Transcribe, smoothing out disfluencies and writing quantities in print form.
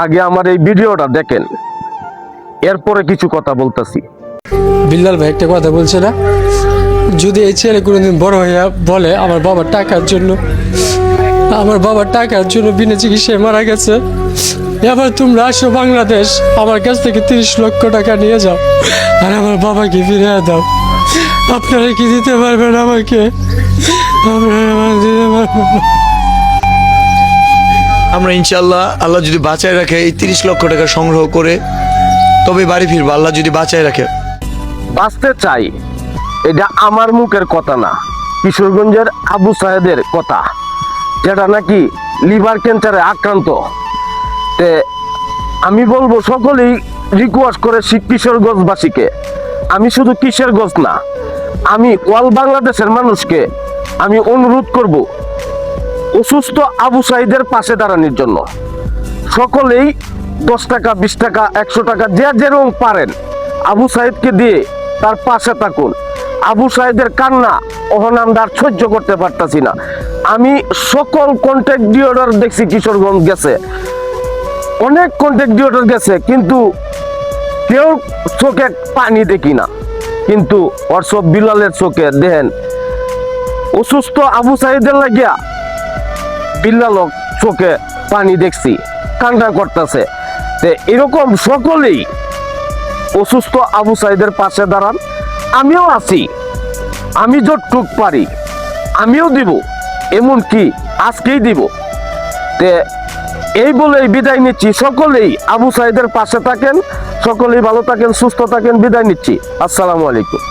আগে আমার এই ভিডিওটা দেখেন, এরপরে কিছু কথা বলতেছি। বিল্লাল ভাই একটা কথা বলছে না, যদি এই ছেলে কোনোদিন বড় হইয়া বলে আমার বাবার টাকার জন্য বিনা চিকিৎসায় মারা গেছে, এবার তোমরা আসো বাংলাদেশ, আমার কাছ থেকে 30 লক্ষ টাকা নিয়ে যাও আর আমার বাবাকে ফিরিয়ে দাও। আপনারা কি দিতে পারবেন আমাকে? আপনারা আমার দিতে পারবেন না। আমরা ইনশাল্লাহ আল্লাহ যদি বাঁচায় রাখে এই 30 লক্ষ টাকা সংগ্রহ করে তবে বাড়ি ফিরবো, আল্লাহ যদি বাঁচায় রাখে। বাঁচতে চাই, এটা আমার মুখের কথা না, কিশোরগঞ্জের আবু সাহেদের কথা, যেটা নাকি লিভার ক্যান্সারে আক্রান্ত। তে আমি বলবো সকলেই রিকোয়েস্ট করে কিশোরগঞ্জবাসীকে, আমি শুধু কিশোরগঞ্জ না, আমি অল বাংলাদেশের মানুষকে আমি অনুরোধ করব অসুস্থ আবু সাইদের পাশে দাঁড়ানোর জন্য। সকলেই 10 টাকা, 20 টাকা, 100 টাকা, যে যেরকম পারেন আবু সাইদকে দিয়ে তার পাশে থাকুন। আবু সাইদের কান্না ওখানে আমরা আর সহ্য করতে পারতাছি না। আমি সকল কন্ট্যাক্ট ডিওডার দেখছি, কিশোরগঞ্জ গেছে, অনেক কন্ট্যাক্ট ডিওডার গেছে, কিন্তু কেউ চোখে পানি দেখি না। কিন্তু ওর সব বিলালের চোখে দেখেন, অসুস্থ আবু সাইদের লাগিয়া বিল্লাল চোখে পানি দেখছি, কান্না করতেছে। এরকম সকলেই অসুস্থ আবু সাইদের পাশে দাঁড়ান। আমিও আছি, আমি যতটুক পারি আমিও দিব, এমনকি আজকেই দিব। এই বলেই বিদায় নিচ্ছি। সকলেই আবু সাইদের পাশে থাকেন, সকলেই ভালো থাকেন, সুস্থ থাকেন। বিদায় নিচ্ছি। আসসালামু আলাইকুম।